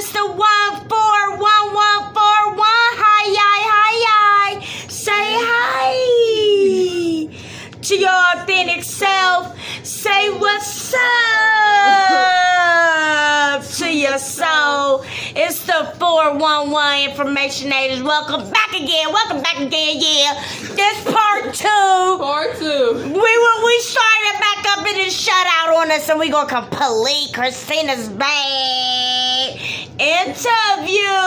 It's the 1411141. Hi. Say hi to your authentic self. Say what's up to your soul. It's the 411 Information Aiders. Welcome back again. Yeah. This part 2. We started back up and it shut out on us, and we gonna complete Christina's bad interview.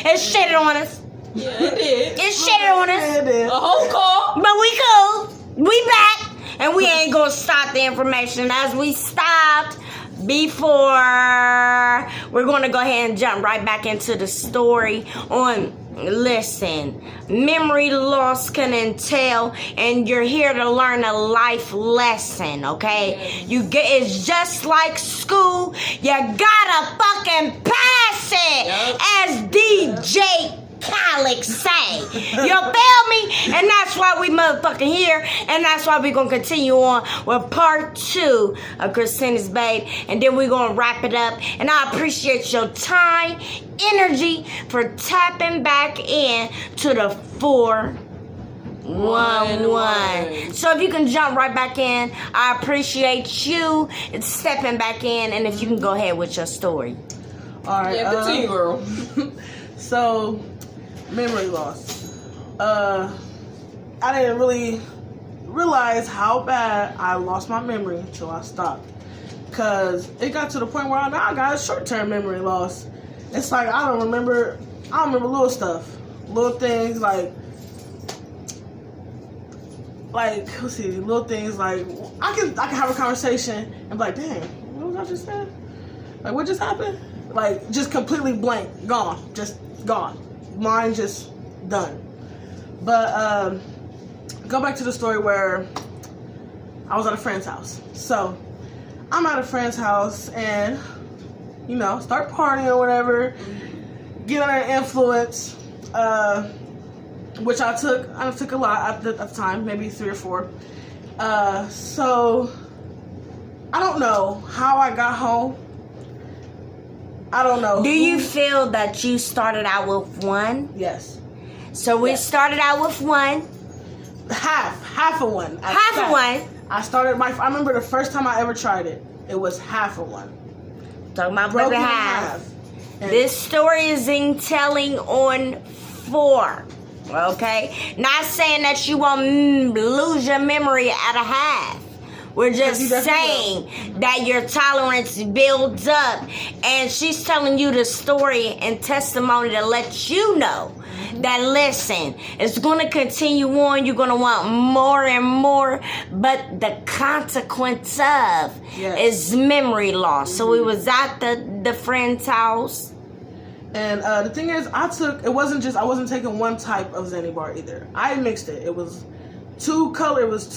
It shitted on us. Yeah, it did. It shitted on us. It did. A whole call. But we cool. We back. And we ain't gonna stop the information as we stopped before. We're gonna go ahead and jump right back into the story on. Listen, memory loss can entail, and you're here to learn a life lesson, okay? It's just like school. You gotta fucking pass it, as DJ Khaled say. You feel me? And that's why we motherfucking here, and that's why we gonna continue on with part 2 of Christina's Babe, and then we gonna wrap it up. And I appreciate your time, energy for tapping back in to the 411. So if you can jump right back in, I appreciate you stepping back in, and if you can go ahead with your story. All right. Yeah, continue, girl. So, memory loss. I didn't really realize how bad I lost my memory until I stopped. Cause it got to the point where I got a short-term memory loss. It's like I don't remember little stuff, little things like let's see, little things like I can have a conversation and be like, dang, what was I just saying? Like, what just happened? Like, just completely blank, just gone. Mine just done. But go back to the story where I was at a friend's house. So I'm at a friend's house and start partying or whatever, get under influence, which I took a lot at the time, maybe 3 or 4. So I don't know how I got home. I don't know. Do you feel that you started out with 1? Yes. So we started out with 1. Half of 1. Half of 1. I remember the first time I ever tried it. It was half of 1. Talking about Broken baby in half. And This story is in telling on 4. Okay? Not saying that you won't lose your memory at a half. We're just saying that your tolerance builds up. And she's telling you the story and testimony to let you know that, listen, it's going to continue on. You're going to want more and more. But the consequence of is memory loss. So we was at the friend's house. And the thing is, I wasn't taking one type of Zenny bar either. I mixed it. It was 2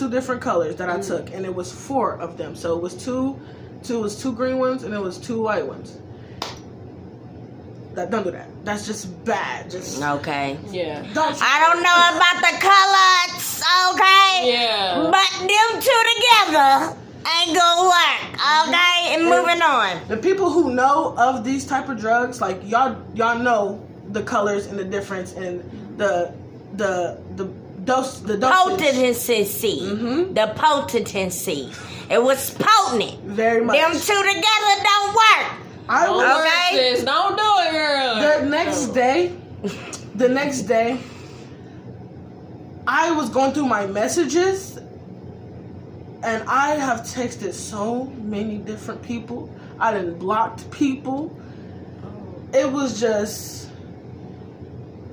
different colors that I took, and it was 4 of them. So it was 2 green ones, and it was 2 white ones. Don't do that. That's just bad. Okay. Yeah. I don't know about the colors, okay? Yeah. But them 2 together ain't gonna work, okay? And moving on. The people who know of these type of drugs, like y'all know the colors and the difference and the dosage. Potency. The potency. It was potent. Very much. Them 2 together don't work. Don't do it, girl. The next day, I was going through my messages, and I have texted so many different people. I done blocked people. It was just,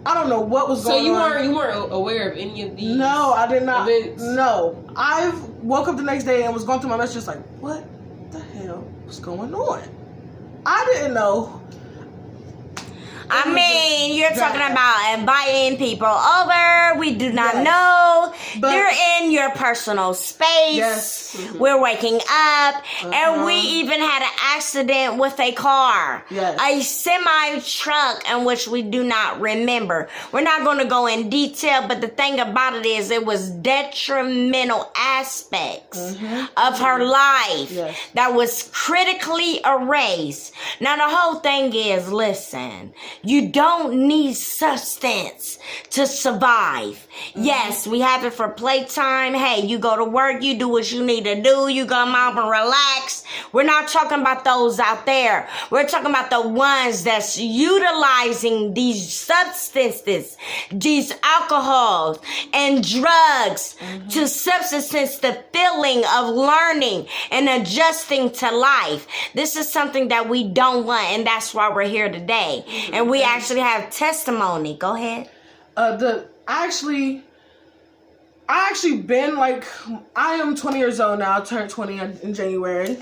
I don't know what was going on. So you weren't aware of any of these? No, I did not. Events? No, I woke up the next day and was going through my messages like, what the hell was going on? I didn't know. I mean, you're talking about inviting people over. We do not know. But- They're in your personal space. Yes. We're waking up. And we even had an accident with a car. Yes. A semi truck in which we do not remember. We're not going to go in detail, but the thing about it is it was detrimental aspects of her life Yes. that was critically erased. Now, the whole thing is, listen, you don't need substance to survive. Yes, we have it for playtime. Hey, you go to work, you do what you need to do, you come home and relax. We're not talking about those out there. We're talking about the ones that's utilizing these substances, these alcohols and drugs to substance the feeling of learning and adjusting to life. This is something that we don't want, and that's why we're here today. And we actually have testimony. Go ahead. I actually been like, I am 20 years old now. I turned 20 in January.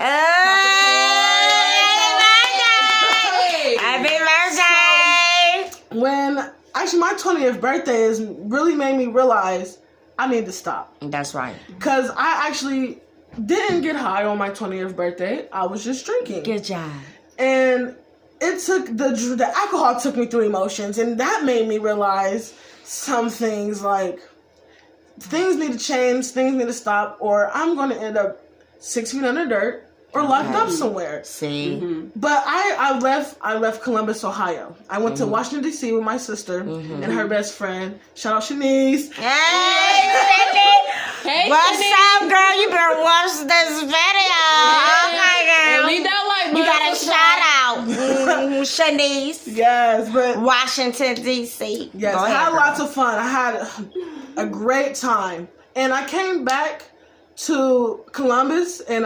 Happy birthday! When actually my 20th birthday is really made me realize I need to stop. That's right. Because I actually didn't get high on my 20th birthday. I was just drinking. Good job. And it took the alcohol took me through emotions, and that made me realize some things, like things need to change, things need to stop, or I'm going to end up 6 feet under dirt or locked up somewhere. See? But I left Columbus, Ohio. I went to Washington D.C. with my sister and her best friend. Shout out Shanice. Hey, Cindy! Hey, What's Shanice. up, girl? You better watch this video. Okay, And girl. leave that like You got a button. shout out. Shanice. Yes, but Washington, D.C. yes, Go I ahead, had girl. lots of fun. I had a great time, and I came back to Columbus, and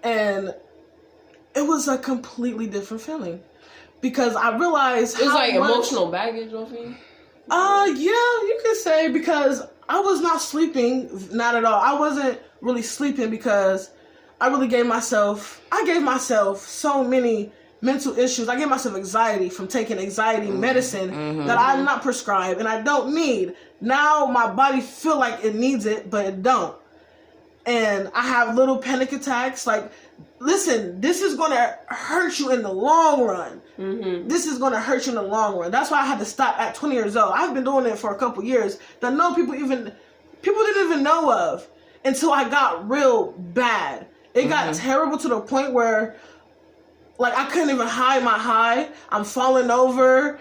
it was a completely different feeling because I realized It's how like much, emotional baggage off you. Yeah, you could say, because I was not sleeping, not at all. I wasn't really sleeping because I gave myself so many mental issues. I gave myself anxiety from taking anxiety medicine that I'm not prescribed and I don't need. Now my body feel like it needs it, but it don't. And I have little panic attacks. Like, listen, this is going to hurt you in the long run. This is going to hurt you in the long run. That's why I had to stop at 20 years old. I've been doing it for a couple years that people didn't even know of until I got real bad. It got terrible to the point where, like, I couldn't even hide my high. I'm falling over.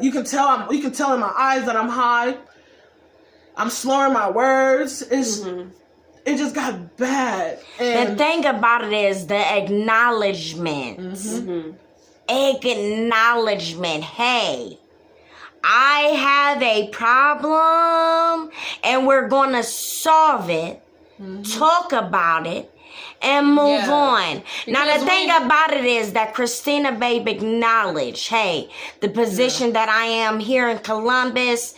You can tell in my eyes that I'm high. I'm slurring my words. It just got bad. And The thing about it is the acknowledgement. Acknowledgement. Hey, I have a problem and we're going to solve it, talk about it, and move on. Now, the thing about it is that Christina Babe acknowledged, hey, the position that I am here in Columbus,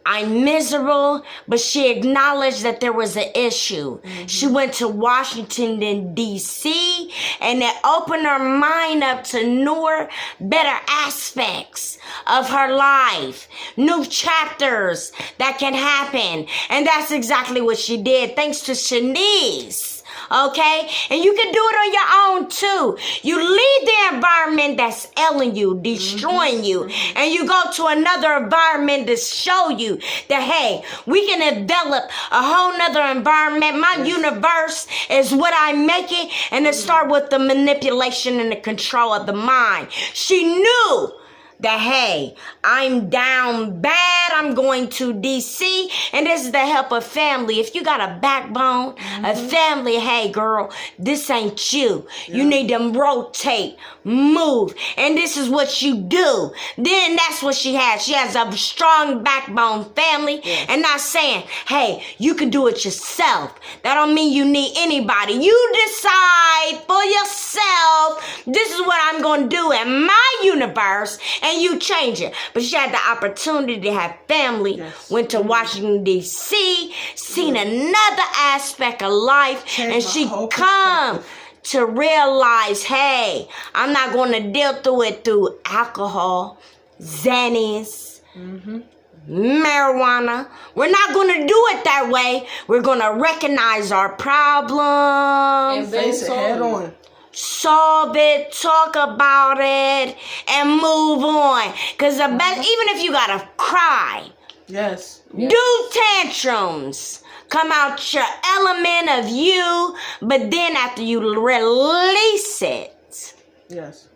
I'm miserable, but she acknowledged that there was an issue. She went to Washington, D.C., and it opened her mind up to newer, better aspects of her life, new chapters that can happen. And that's exactly what she did, thanks to Shanice. Okay? And you can do it on your own too. You leave the environment that's ailing you, destroying you, and you go to another environment to show you that, hey, we can develop a whole nother environment. My universe is what I make it, and it start with the manipulation and the control of the mind. She knew that, hey, I'm down bad, I'm going to DC, and this is the help of family. If you got a backbone, a family, hey girl, this ain't you. You need to rotate, move, and this is what you do. Then that's what she has. She has a strong backbone family, and not saying, hey, you can do it yourself. That don't mean you need anybody. You decide for yourself, this is what I'm going to do in my universe, and you change it. But she had the opportunity to have family, went to Washington, D.C., seen another aspect of life, and she come to realize, hey, I'm not going to deal through it through alcohol Xannies, marijuana. We're not going to do it that way. We're going to recognize our problems, And face it head on. solve it, talk about it, and move on. Because the best, even if you got to cry, Yes. do tantrums, come out your element of you, but then after you release it, Yes.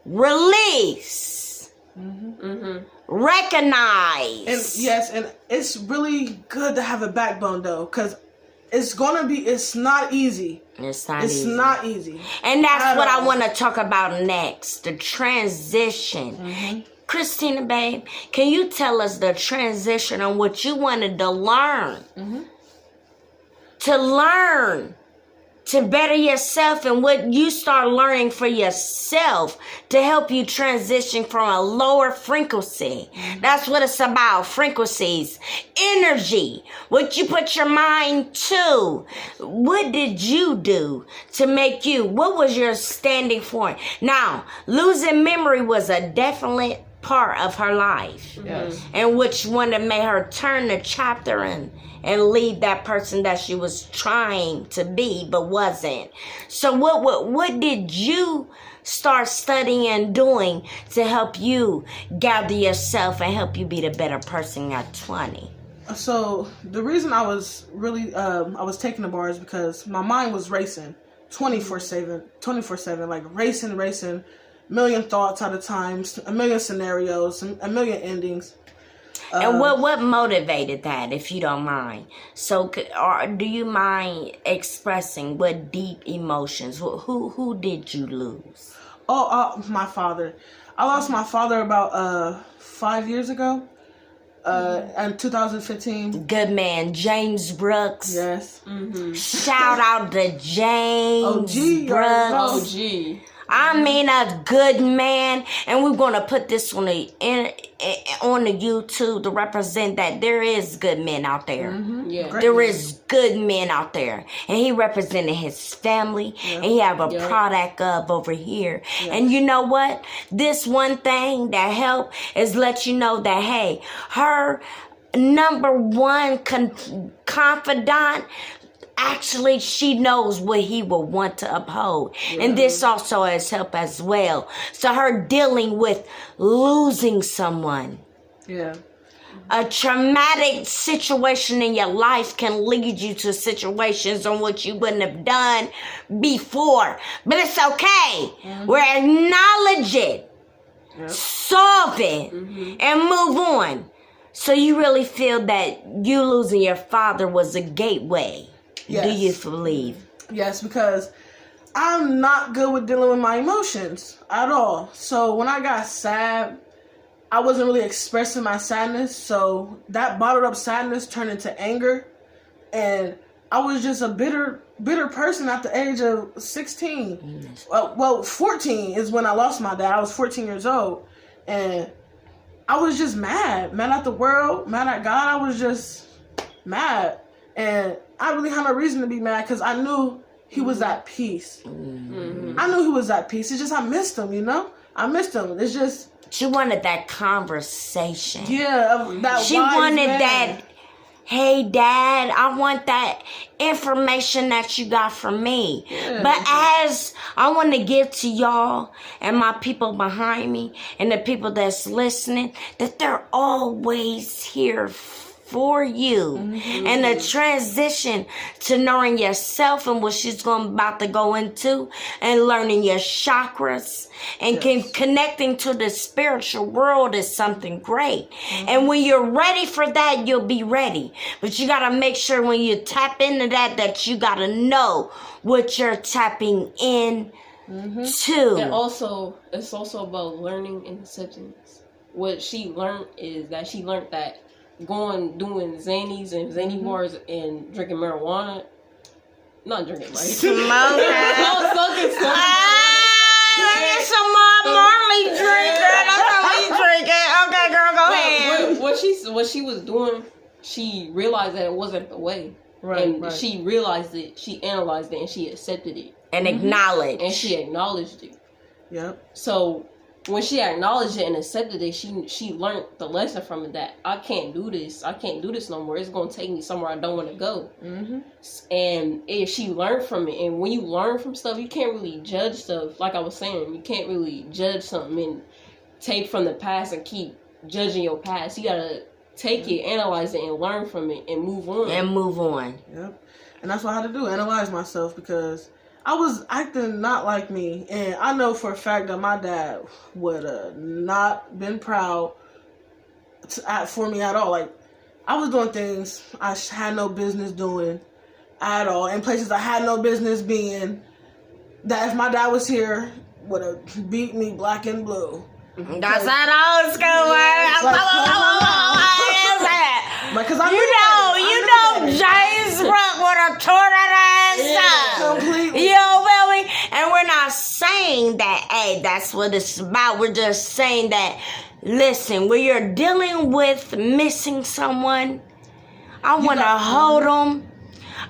release, recognize. And yes, and it's really good to have a backbone though, because it's not easy. It's not It's easy. not easy. And that's At what I all. want to talk about next, the transition. Christina, babe, can you tell us the transition on what you wanted to learn? To learn, to better yourself, and what you start learning for yourself to help you transition from a lower frequency. That's what it's about, frequencies, energy, what you put your mind to. What did you do to make you? What was your standing point? Now, losing memory was a definite part of her life, Yes. and which one that made her turn the chapter and leave that person that she was trying to be but wasn't. So what did you start studying and doing to help you gather yourself and help you be the better person at 20? So the reason I was really I was taking the bar is because my mind was racing 24/7, like racing, million thoughts at a time, a million scenarios, a million endings. And what motivated that, if you don't mind? So, or do you mind expressing what deep emotions? Who did you lose? My father. I lost my father about 5 years ago. In 2015. Good man, James Brooks. Yes. Shout out to James OG, you already Brooks. know. Oh, gee. I mean, a good man, and we're gonna put this on the YouTube to represent that there is good men out there. Yeah. Great. There is good men out there, and he represented his family, and he have a product of over here. And you know what? This one thing that helped is let you know that hey, her number one confidant. Actually, she knows what he will want to uphold. And this also has helped as well. So her dealing with losing someone. Yeah. A traumatic situation in your life can lead you to situations on what you wouldn't have done before. But it's okay. We acknowledge it, solve it, and move on. So you really feel that you losing your father was a gateway. Yes. Do you believe? Yes, because I'm not good with dealing with my emotions at all. So when I got sad, I wasn't really expressing my sadness. So that bottled up sadness turned into anger. And I was just a bitter person at the age of 16. Well, 14 is when I lost my dad. I was 14 years old. And I was just mad at the world, mad at God. I was just mad. And I really had no reason to be mad because I knew he was at peace. I knew he was at peace. It's just I missed him, you know? I missed him. It's just... She wanted that conversation. Yeah, that She wise wanted man. that, hey, Dad, I want that information that you got from me. Yeah. But as I want to give to y'all and my people behind me and the people that's listening, that they're always here for you. And the transition to knowing yourself and what she's about to go into and learning your chakras and connecting to the spiritual world is something great. And when you're ready for that, you'll be ready. But you got to make sure when you tap into that you got to know what you're tapping in to. And also, it's also about learning and acceptance. What she learned is that she learned that doing Xannies and Xanny bars and drinking marijuana, not drinking, right? Smoking. Smoking. Get some more Marley drink, girl. That's how we drink it. Okay, girl, go ahead. What she was doing, she realized that it wasn't the way. Right, and right. she realized it, she analyzed it, and she accepted it. And acknowledge. And she acknowledged it. Yep. So when she acknowledged it and accepted it, she learned the lesson from it that I can't do this. I can't do this no more. It's gonna take me somewhere I don't want to go. Mm-hmm. And if she learned from it, and when you learn from stuff, you can't really judge stuff. Like I was saying, you can't really judge something and take from the past and keep judging your past. You gotta take it, analyze it, and learn from it, and move on. Yep. And that's what I had to do, analyze myself, because I was acting not like me. And I know for a fact that my dad would have not been proud for me at all. Like, I was doing things I had no business doing at all, in places I had no business being, that if my dad was here, would have beat me black and blue. That's that old school Because you know, James Brooke would have tore that ass up. completely. You know what I mean? And we're not saying that, hey, that's what it's about. We're just saying that, listen, when you're dealing with missing someone, I want to hold them.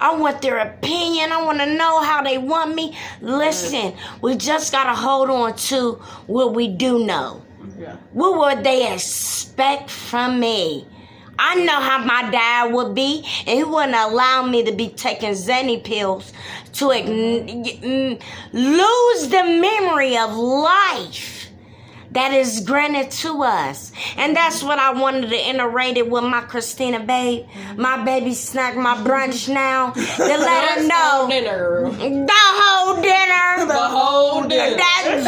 I want their opinion. I want to know how they want me. Listen, we just got to hold on to what we do know. Yeah. What would they expect from me? I know how my dad would be, and he wouldn't allow me to be taking Zenny pills to lose the memory of life that is granted to us. And that's what I wanted to iterate it with my Christina babe, my baby snack, my brunch now, to let her know the whole dinner. The whole dinner. That's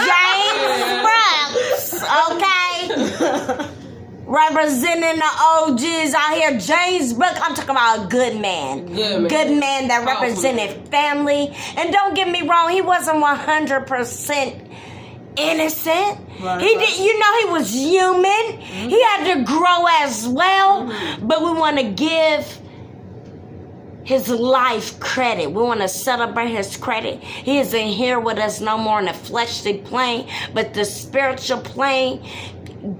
James Brooks, okay? Representing the OGs out here. James Brooks, I'm talking about a good man. Good man that represented family. And don't get me wrong, he wasn't 100% innocent. Right, He did, you know, he was human. He had to grow as well. But we want to give his life credit. We want to celebrate his credit. He isn't here with us no more in the fleshly plane, but the spiritual plane.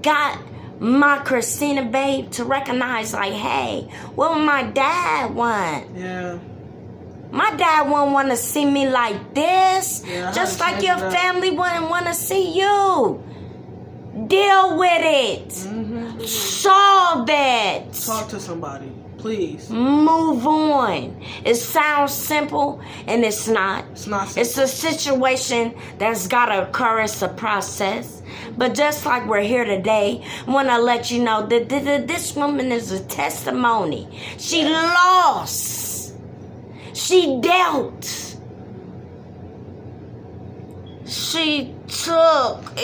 Got my Christina babe to recognize, like, hey, what would my dad want? Yeah. My dad wouldn't want to see me like this. Yeah, just like your family wouldn't want to see you. Deal with it. Solve it. Talk to somebody, please. Move on. It sounds simple, and it's not. It's not simple. It's a situation that's got to occur. It's a process. But just like we're here today, I want to let you know that this woman is a testimony. She lost. She dealt. She took.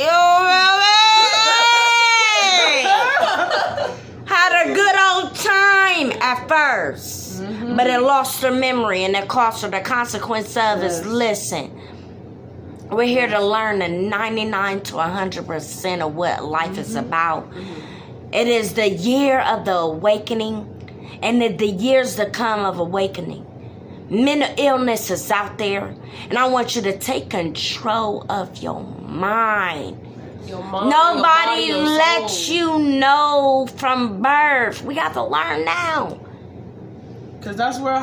Had a good old time at first. But it lost her memory, and it cost her the consequence of is, listen, we're here to learn the 99 to 100% of what life is about. It is the year of the awakening, and the years to come of awakening. Mental illness is out there, and I want you to take control of your mind. Your mind, Nobody your body, your lets soul. you know from birth. We got to learn now. Because that's where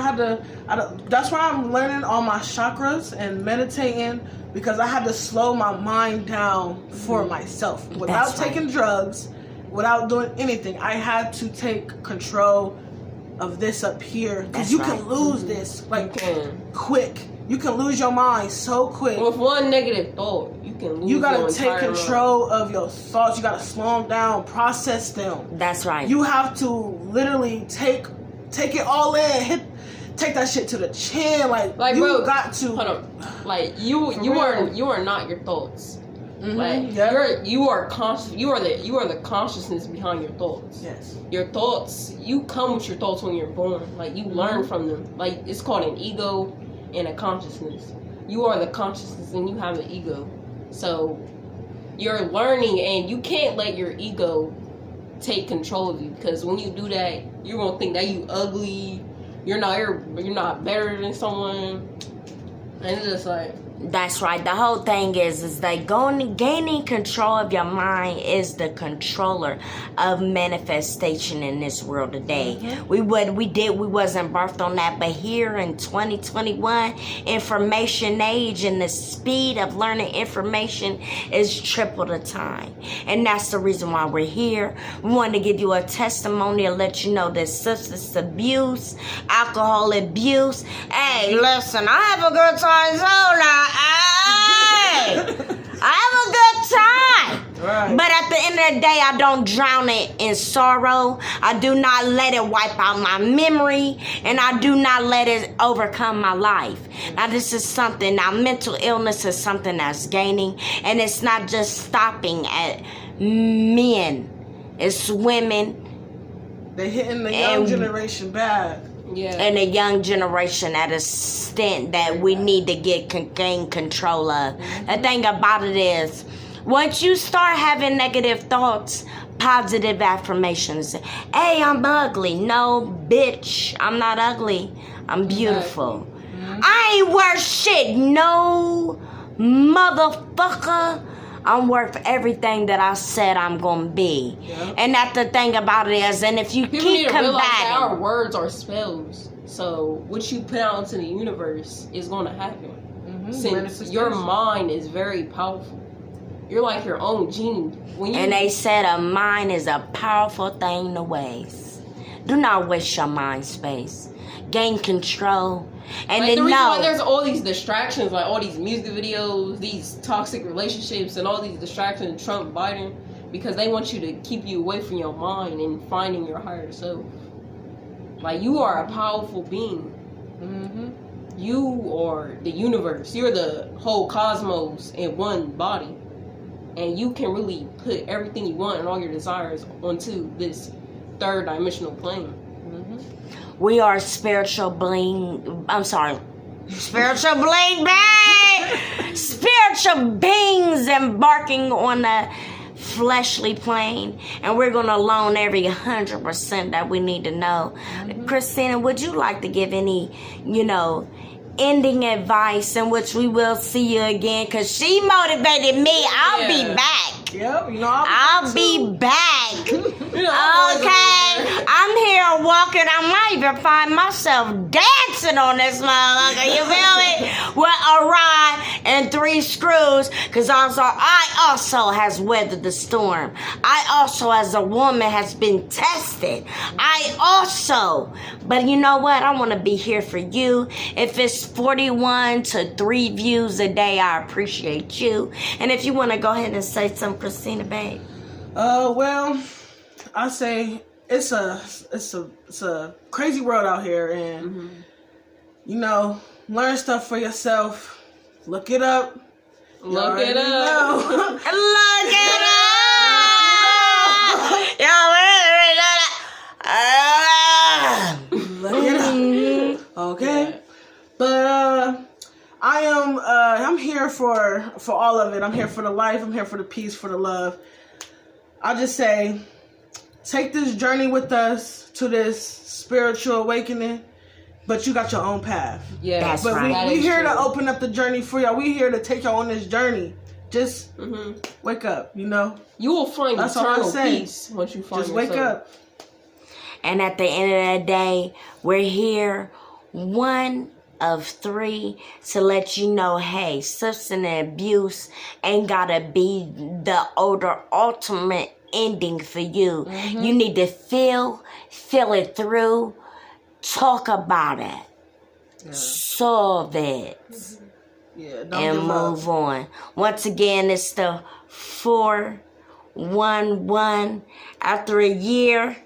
that's where I'm learning all my chakras and meditating, because I had to slow my mind down for myself. Without That's right. taking drugs, without doing anything, I had to take control of this up here. Because That's you right. can lose this, like, You can. quick. You can lose your mind so quick. With one negative thought, you can lose You gotta your take entire control of your thoughts. You gotta slow them down, process them. That's right. You have to literally take it all in. Take that shit to the chin. Like you bro, got to. Hold on. Like you real. are not your thoughts. Like Yep. you are conscious. You are the consciousness behind your thoughts. Yes. Your thoughts. You come with your thoughts when you're born. Like you learn from them. Like it's called an ego and a consciousness. You are the consciousness and you have an ego. So you're learning, and you can't let your ego take control of you, because when you do that, you're gonna think that you ugly. You're not better than someone, and it's just like That's right. The whole thing is that gaining control of your mind is the controller of manifestation in this world today. We wasn't birthed on that, but here in 2021, information age and the speed of learning information is triple the time, and that's the reason why we're here. We want to give you a testimony and let you know that substance abuse, alcohol abuse. Hey, listen, I have a good time too now. Hey, I have a good time. Right. But at the end of the day, I don't drown it in sorrow. I do not let it wipe out my memory, and I do not let it overcome my life. Now, this is something. Now, mental illness is something that's gaining, and it's not just stopping at men. It's women. They hitting the young generation bad. Yeah. And the young generation at a extent that we need to gain control of. The thing about it is, once you start having negative thoughts, positive affirmations. Hey, I'm ugly. No, bitch, I'm not ugly. I'm beautiful. I ain't worth shit. No, motherfucker. I'm worth everything that I said I'm gonna be. Yeah. And that's the thing about it is, and if you People need keep to realize that our combating, words are spells. So what you put out into the universe is going to happen. Since your mind is very powerful. You're like your own genie. When you, and they said a mind is a powerful thing to waste. Do not waste your mind space. Gain control. And like, then the reason why know. there's all these distractions, like all these music videos, these toxic relationships, and all these distractions, Trump, Biden, because they want you to keep you away from your mind and finding your higher self. Like, you are a powerful being. You are the universe. You're the whole cosmos in one body. And you can really put everything you want and all your desires onto this third dimensional plane. We are spiritual bling. I'm sorry. Spiritual bling bang! Spiritual beings embarking on a fleshly plane. And we're going to learn every 100% that we need to know. Christina, would you like to give any, ending advice in which we will see you again? Because she motivated me. I'll be back. Yep, I'll be back. Okay, I'm here walking. I might even find myself dancing on this motherfucker. You feel me? With a rod and 3 screws. Because I also has weathered the storm. I also, as a woman, has been tested. But you know what? I want to be here for you. If it's 41 to 3 views a day, I appreciate you. And if you want to go ahead and say something, Christina, babe. Well, I say it's a crazy world out here, and learn stuff for yourself. Look it up. Look it up. Look it up. Look it up. Okay. Yeah. But I'm here for all of it. I'm here for the life. I'm here for the peace, for the love. I'll just say, take this journey with us to this spiritual awakening, but you got your own path. Yeah, That's But right. we here to open up the journey for y'all. We here to take y'all on this journey. Just wake up, You will find That's all I'm eternal saying. peace once you find Just wake yourself. up. And at the end of the day, we're here, one of 3, to let you know, hey, substance abuse ain't gotta be the ultimate ending for you. You need to feel it through, talk about it, solve it, Yeah, don't and give up. move on. Once again, it's the 411 after a year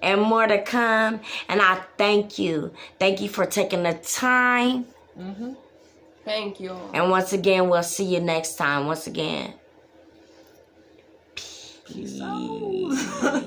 and more to come. And I thank you. Thank you for taking the time. Thank you. And once again, we'll see you next time. Once again. Peace out.